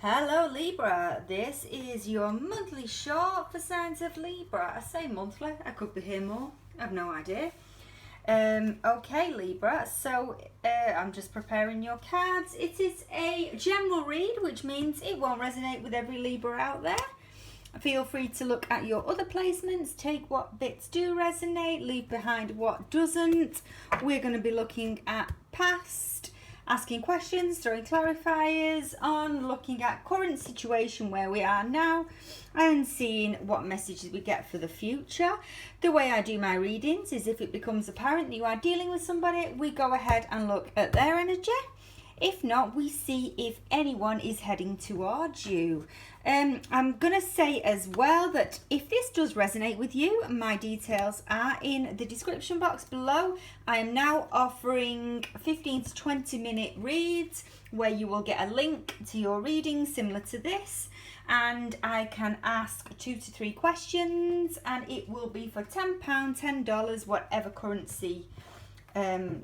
Hello Libra, this is your monthly short for signs of Libra. I say monthly, I could be here more, I have no idea. Okay Libra, so I'm just preparing your cards. It is a general read, which means it won't resonate with every Libra out there. Feel free to look at your other placements, take what bits do resonate, leave behind what doesn't. We're going to be looking at past, asking questions, throwing clarifiers on, looking at current situation where we are now, and seeing what messages we get for the future. The way I do my readings is if it becomes apparent that you are dealing with somebody, we go ahead and look at their energy. If not, we see if anyone is heading towards you. I'm going to say as well that if this does resonate with you, my details are in the description box below. I am now offering 15 to 20 minute reads where you will get a link to your reading similar to this. And I can ask 2 to 3 questions and it will be for £10, $10, whatever currency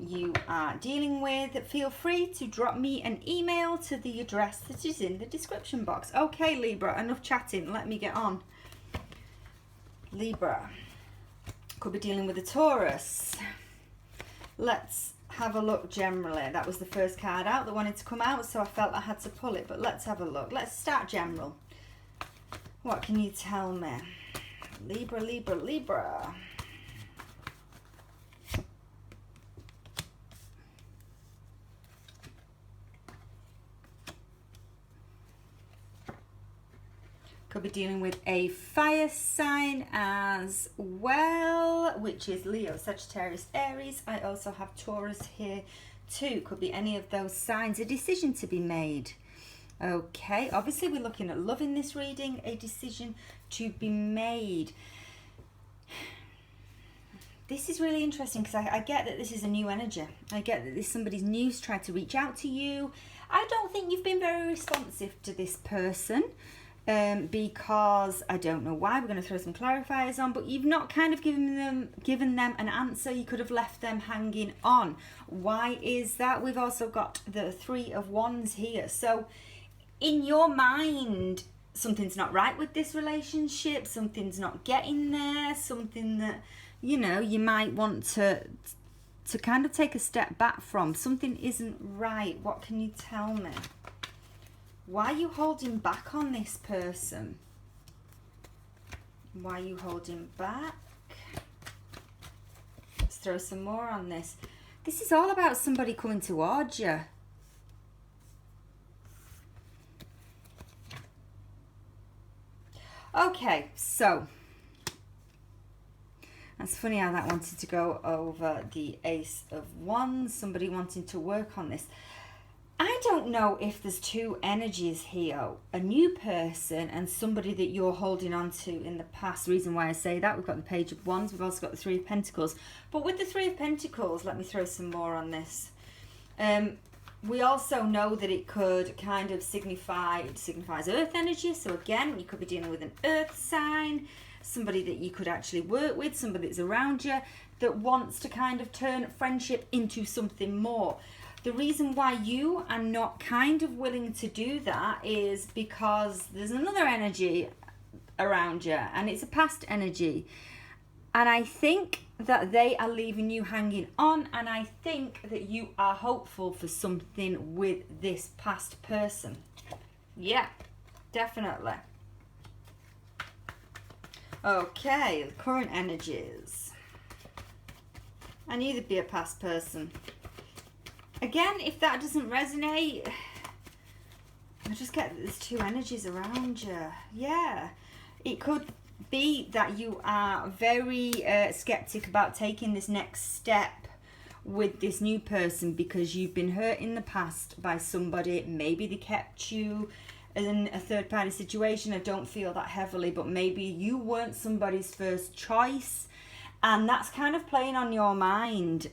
you are dealing with. Feel free to drop me an email to the address that is in the description box. Okay Libra, enough chatting, let me get on. Libra could be dealing with a Taurus. Let's have a look generally. That was the first card out that wanted to come out, so I felt I had to pull it, but let's have a look. Let's start general. What can you tell me? Libra, Libra, Libra. Could be dealing with a fire sign as well, which is Leo, Sagittarius, Aries. I also have Taurus here too. Could be any of those signs. A decision to be made. Okay, obviously we're looking at love in this reading. A decision to be made. This is really interesting because I get that this is a new energy. I get that this somebody's new's tried to reach out to you. I don't think you've been very responsive to this person. Because I don't know why. We're going to throw some clarifiers on, but you've not kind of given them an answer. You could have left them hanging on. Why is that? We've also got the 3 of Wands here. So in your mind, something's not right with this relationship. Something's not getting there. Something that, you know, you might want to kind of take a step back from. Something isn't right. What can you tell me? Why are you holding back on this person? Why are you holding back? Let's throw some more on this. This is all about somebody coming towards you. Okay, so that's funny how that wanted to go over the Ace of Wands. Somebody wanting to work on this. I don't know if there's 2 energies here, a new person and somebody that you're holding on to in the past. The reason why I say that, we've got the Page of Wands, we've also got the 3 of Pentacles. But with the 3 of Pentacles, let me throw some more on this. We also know that it could kind of signifies earth energy. So again, you could be dealing with an earth sign, somebody that you could actually work with, somebody that's around you that wants to kind of turn friendship into something more. The reason why you are not kind of willing to do that is because there's another energy around you and it's a past energy. And I think that they are leaving you hanging on, and I think that you are hopeful for something with this past person. Yeah, definitely. Okay, current energies. I knew there'd be a past person. Again, if that doesn't resonate, I just get that there's 2 energies around you. Yeah, it could be that you are very skeptic about taking this next step with this new person because you've been hurt in the past by somebody. Maybe they kept you in a third-party situation. I don't feel that heavily, but maybe you weren't somebody's first choice, and that's kind of playing on your mind.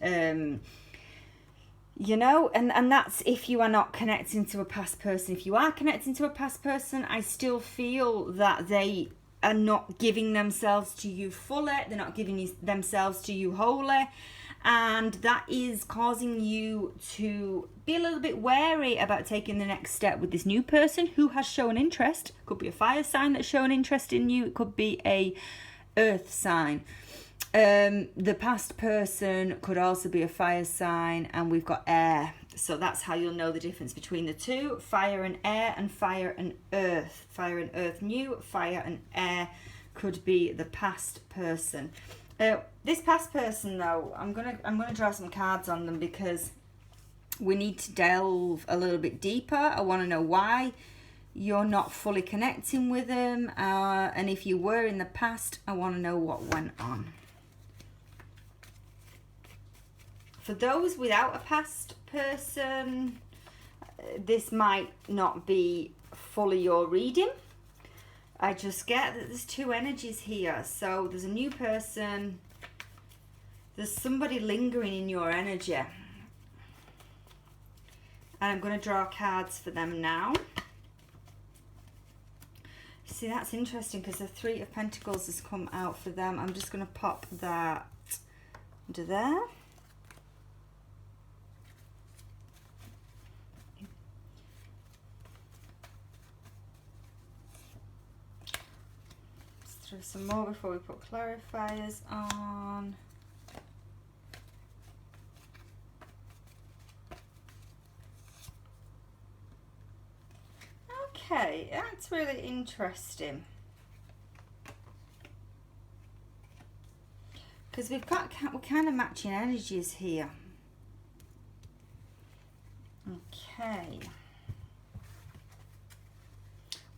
You know, and that's if you are not connecting to a past person. If you are connecting to a past person, I still feel that they are not giving themselves to you fully. They're not giving themselves to you wholly. And that is causing you to be be a little bit wary about taking the next step with this new person who has shown interest. Could be a fire sign that's shown interest in you. It could be a earth sign. The past person could also be a fire sign, and we've got air. So that's how you'll know the difference between the two: fire and air, and fire and earth. Fire and earth new, fire and air could be the past person. This past person, though, I'm gonna draw some cards on them because we need to delve a little bit deeper. I want to know why you're not fully connecting with them, and if you were in the past, I want to know what went on. For those without a past person, this might not be fully your reading. I just get that there's two energies here. So there's a new person. There's somebody lingering in your energy. And I'm going to draw cards for them now. See, that's interesting because the Three of Pentacles has come out for them. I'm just going to pop that under there. Throw some more before we put clarifiers on. Okay, that's really interesting. Because we're kind of matching energies here. Okay.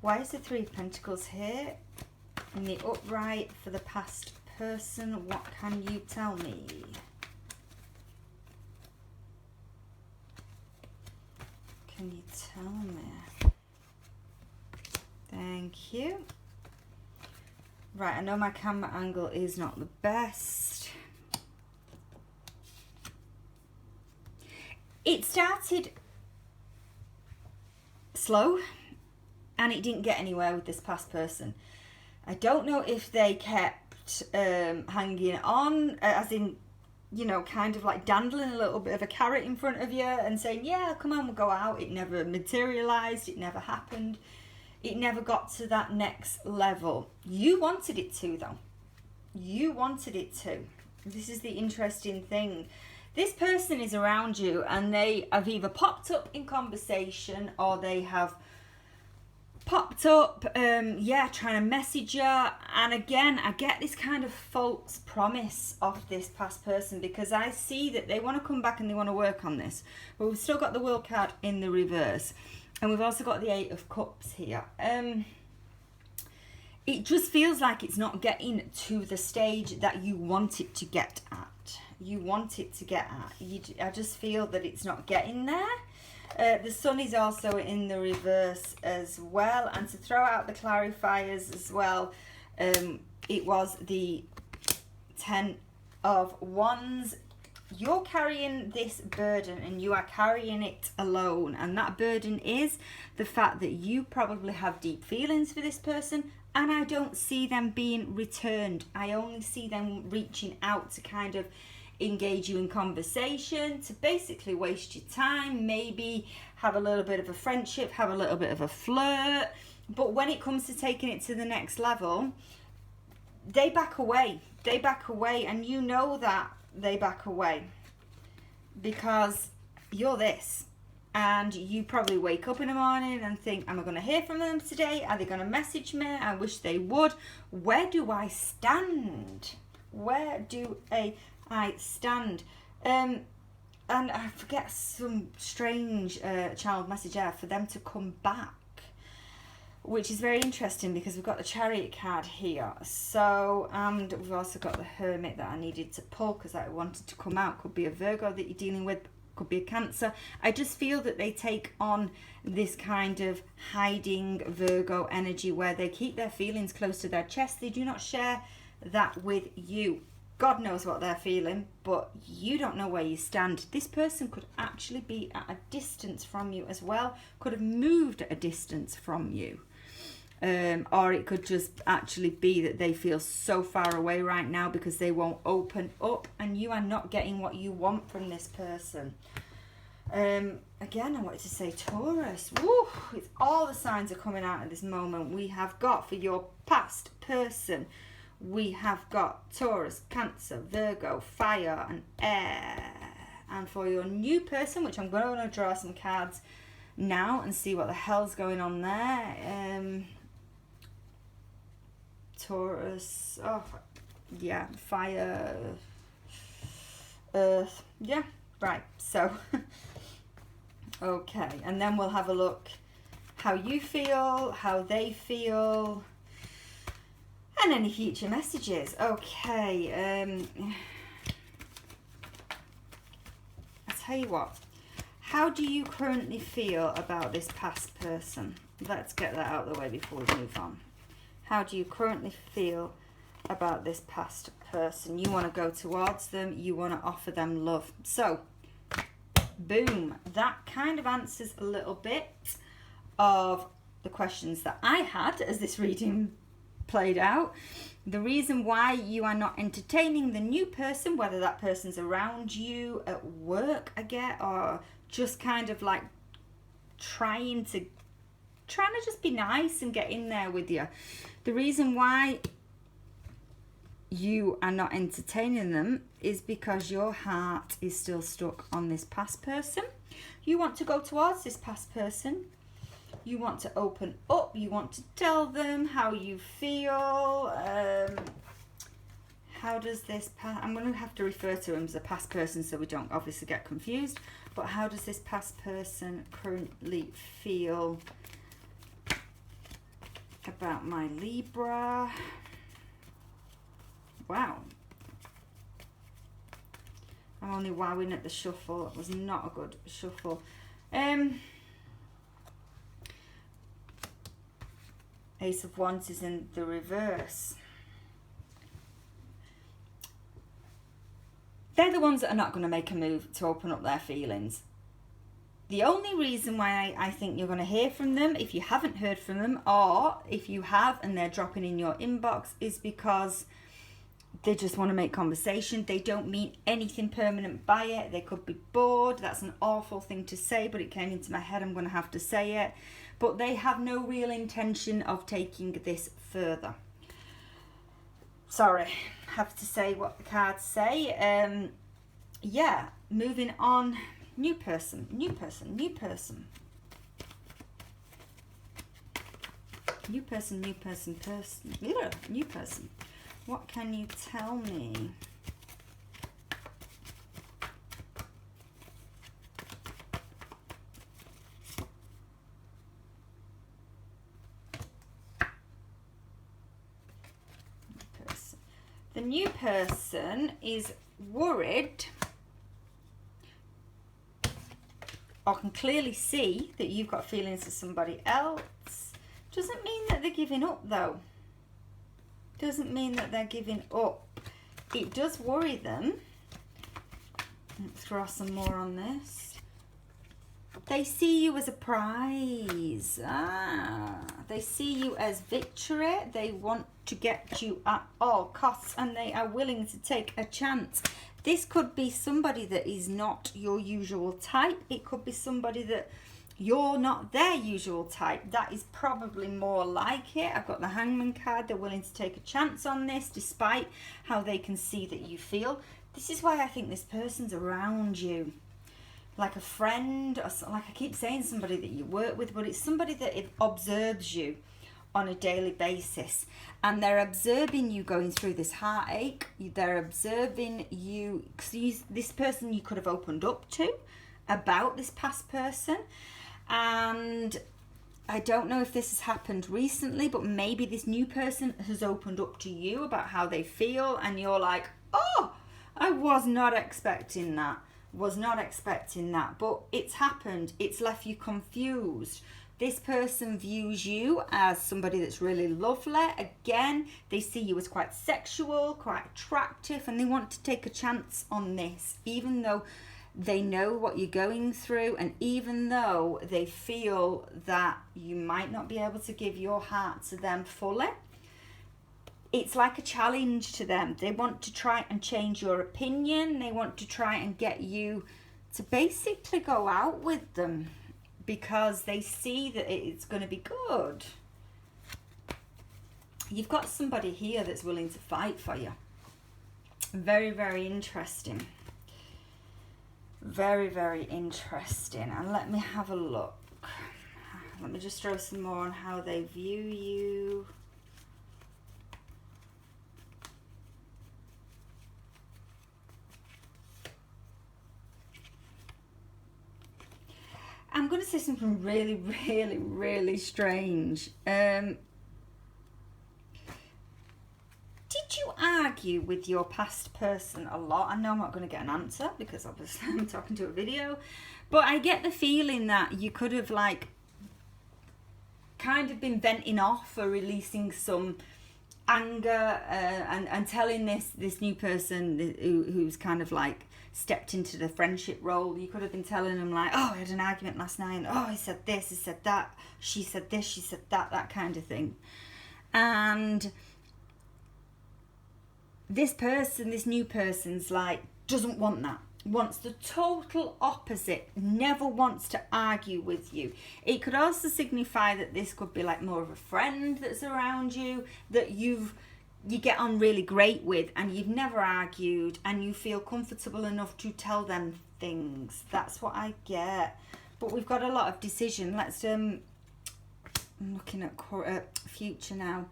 Why is the Three of Pentacles here? In the upright for the past person, what can you tell me? Can you tell me? Thank you. Right, I know my camera angle is not the best. It started slow and it didn't get anywhere with this past person. I don't know if they kept hanging on, as in, you know, kind of like dandling a little bit of a carrot in front of you and saying, yeah, come on, we'll go out. It never materialized. It never happened. It never got to that next level. You wanted it to, though. You wanted it to. This is the interesting thing. This person is around you and they have either popped up in conversation or they have popped up, yeah, trying to message you. And again, I get this kind of false promise of this past person because I see that they want to come back and they want to work on this. But we've still got the World card in the reverse. And we've also got the Eight of Cups here. It just feels like it's not getting to the stage that you want it to get at. You want it to get at. I just feel that it's not getting there. The Sun is also in the reverse as well. And to throw out the clarifiers as well, it was the Ten of Wands. You're carrying this burden and you are carrying it alone. And that burden is the fact that you probably have deep feelings for this person. And I don't see them being returned. I only see them reaching out to kind of engage you in conversation, to basically waste your time, maybe have a little bit of a friendship, have a little bit of a flirt. But when it comes to taking it to the next level, they back away. They back away, and you know that they back away because you're this. And you probably wake up in the morning and think, am I going to hear from them today? Are they going to message me? I wish they would. Where do I stand? Where do I stand? And I forget some strange child message there for them to come back, which is very interesting because we've got the Chariot card here. So, and we've also got the Hermit that I needed to pull because I wanted to come out. Could be a Virgo that you're dealing with, could be a Cancer. I just feel that they take on this kind of hiding Virgo energy where they keep their feelings close to their chest. They do not share that with you. God knows what they're feeling, but you don't know where you stand. This person could actually be at a distance from you as well, could have moved at a distance from you. Or it could just actually be that they feel so far away right now because they won't open up and you are not getting what you want from this person. Again, I wanted to say Taurus. Woo! It's all the signs are coming out at this moment. We have got, for your past person, we have got Taurus, Cancer, Virgo, fire and air. And for your new person, which I'm going to draw some cards now and see what the hell's going on there. Taurus, oh yeah, fire, earth, yeah, right, so okay, and then we'll have a look how you feel, how they feel, and any future messages. Okay, I'll tell you what, how do you currently feel about this past person? Let's get that out of the way before we move on. How do you currently feel about this past person? You want to go towards them. You want to offer them love. So, boom. That kind of answers a little bit of the questions that I had as this reading played out. The reason why you are not entertaining the new person, whether that person's around you at work, I get, or just kind of like trying to just be nice and get in there with you. The reason why you are not entertaining them is because your heart is still stuck on this past person. You want to go towards this past person. You want to open up. You want to tell them how you feel. How does this I'm going to have to refer to him as a past person so we don't obviously get confused. But how does this past person currently feel about my Libra? Wow. I'm only wowing at the shuffle. It was not a good shuffle. Ace of Wands is in the reverse. They're the ones that are not going to make a move to open up their feelings. The only reason why I think you're going to hear from them, if you haven't heard from them, or if you have and they're dropping in your inbox, is because they just want to make conversation. They don't mean anything permanent by it. They could be bored. That's an awful thing to say, but it came into my head. I'm going to have to say it. But they have no real intention of taking this further. Sorry, have to say what the cards say. Yeah, moving on. New person, new person, new person. New person, new person, person. Yeah, new person. What can you tell me? The new person is worried, or can clearly see that you've got feelings for somebody else. Doesn't mean that they're giving up though. Doesn't mean that they're giving up. It does worry them. Let's throw some more on this. They see you as a prize. They see you as victory. They want to get you at all costs, and they are willing to take a chance. This could be somebody that is not your usual type. It could be somebody that you're not their usual type. That is probably more like it. I've got the Hangman card. They're willing to take a chance on this despite how they can see that you feel. This is why I think this person's around you. Like a friend, or like I keep saying, somebody that you work with, but it's somebody that observes you on a daily basis, and they're observing you going through this heartache. They're observing you, because this person you could have opened up to about this past person, and I don't know if this has happened recently, but maybe this new person has opened up to you about how they feel, and you're like, oh, I was not expecting that. Was not expecting that, but it's happened. It's left you confused. This person views you as somebody that's really lovely. Again, they see you as quite sexual, quite attractive, and they want to take a chance on this, even though they know what you're going through, and even though they feel that you might not be able to give your heart to them fully. It's like a challenge to them. They want to try and change your opinion. They want to try and get you to basically go out with them because they see that it's going to be good. You've got somebody here that's willing to fight for you. Very, very interesting. Very, very interesting. And let me have a look. Let me just throw some more on how they view you. I'm going to say something really, really, really strange. Did you argue with your past person a lot? I know I'm not going to get an answer because obviously I'm talking to a video. But I get the feeling that you could have like kind of been venting off or releasing some anger and telling this new person who's kind of like stepped into the friendship role. You could have been telling them like, oh, I had an argument last night, and oh, he said this, he said that, she said this, she said that, that kind of thing. And this person, this new person's like, doesn't want that, wants the total opposite, never wants to argue with you. It could also signify that this could be like more of a friend that's around you, that you get on really great with, and you've never argued, and you feel comfortable enough to tell them things. That's what I get. But we've got a lot of decision. Let's I'm looking at future now.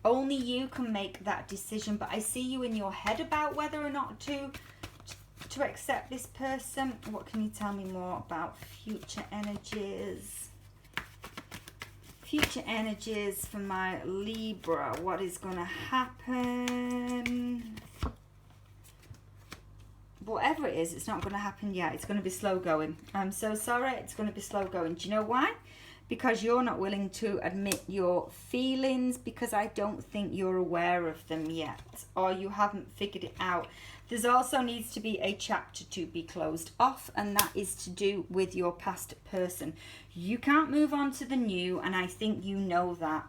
Only you can make that decision, but I see you in your head about whether or not to accept this person. What can you tell me more about future energies? Future energies for my Libra. What is going to happen? Whatever it is, it's not going to happen yet. It's going to be slow going. I'm so sorry. It's going to be slow going. Do you know why? Because you're not willing to admit your feelings, because I don't think you're aware of them yet, or you haven't figured it out. There's also needs to be a chapter to be closed off, and that is to do with your past person. You can't move on to the new, and I think you know that,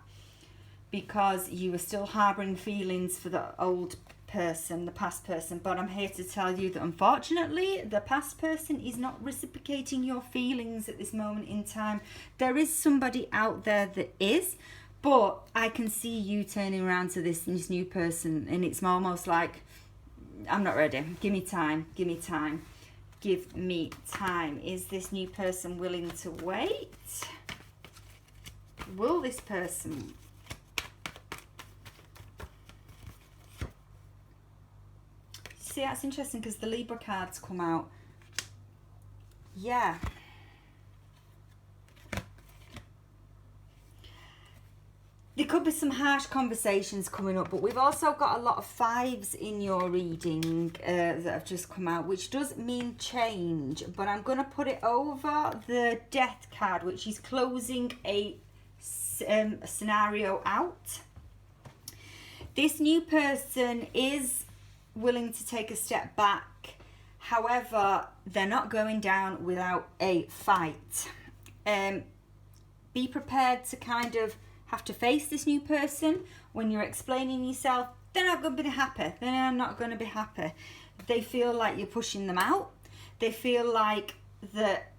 because you are still harboring feelings for the old person, the past person. But I'm here to tell you that unfortunately the past person is not reciprocating your feelings at this moment in time. There is somebody out there that is, but I can see you turning around to this new person, and it's almost like, I'm not ready. Give me time. Give me time. Give me time. Is this new person willing to wait? Will this person? See, that's interesting because the Libra cards come out. Yeah. There could be some harsh conversations coming up, but we've also got a lot of fives in your reading that have just come out, which does mean change. But I'm going to put it over the Death card, which is closing a scenario out. This new person is willing to take a step back. However, they're not going down without a fight. Be prepared to kind of have to face this new person when you're explaining yourself. They're not going to be happy. They're not going to be happy. They feel like you're pushing them out. They feel like that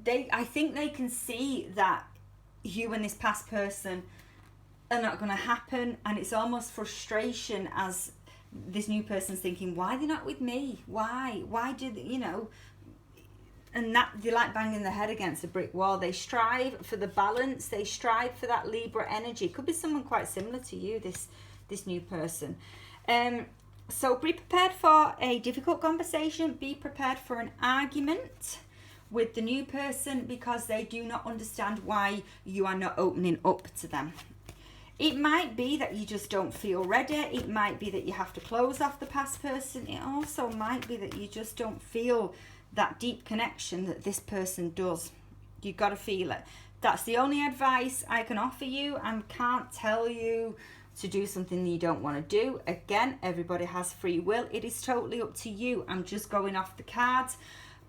I think they can see that you and this past person are not going to happen, and it's almost frustration as this new person's thinking, why are they not with me? Why do they, you know? And that they like banging their head against a brick wall. They strive for the balance. They strive for that Libra energy. Could be someone quite similar to you, this new person. So be prepared for a difficult conversation. Be prepared for an argument with the new person because they do not understand why you are not opening up to them. It might be that you just don't feel ready. It might be that you have to close off the past person. It also might be that you just don't feel that deep connection that this person does. You've got to feel it. That's the only advice I can offer you. I can't tell you to do something that you don't want to do. Again, everybody has free will. It is totally up to you. I'm just going off the cards.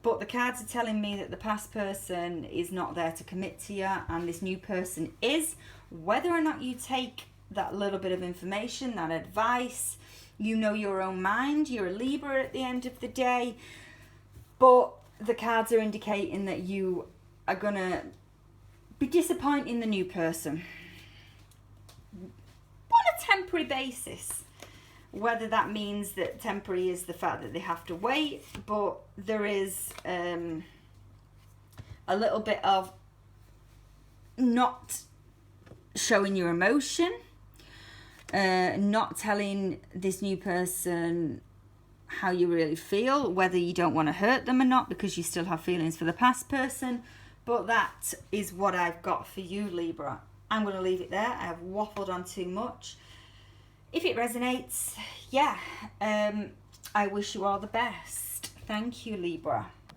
But the cards are telling me that the past person is not there to commit to you, and this new person is. Whether or not you take that little bit of information, that advice, you know your own mind. You're a Libra at the end of the day. But the cards are indicating that you are going to be disappointing the new person on a temporary basis. Whether that means that temporary is the fact that they have to wait, but there is a little bit of not showing your emotion, not telling this new person how you really feel, whether you don't want to hurt them or not, because you still have feelings for the past person. But that is what I've got for you, Libra. I'm going to leave it there. I have waffled on too much. If it resonates, yeah, I wish you all the best. Thank you, Libra.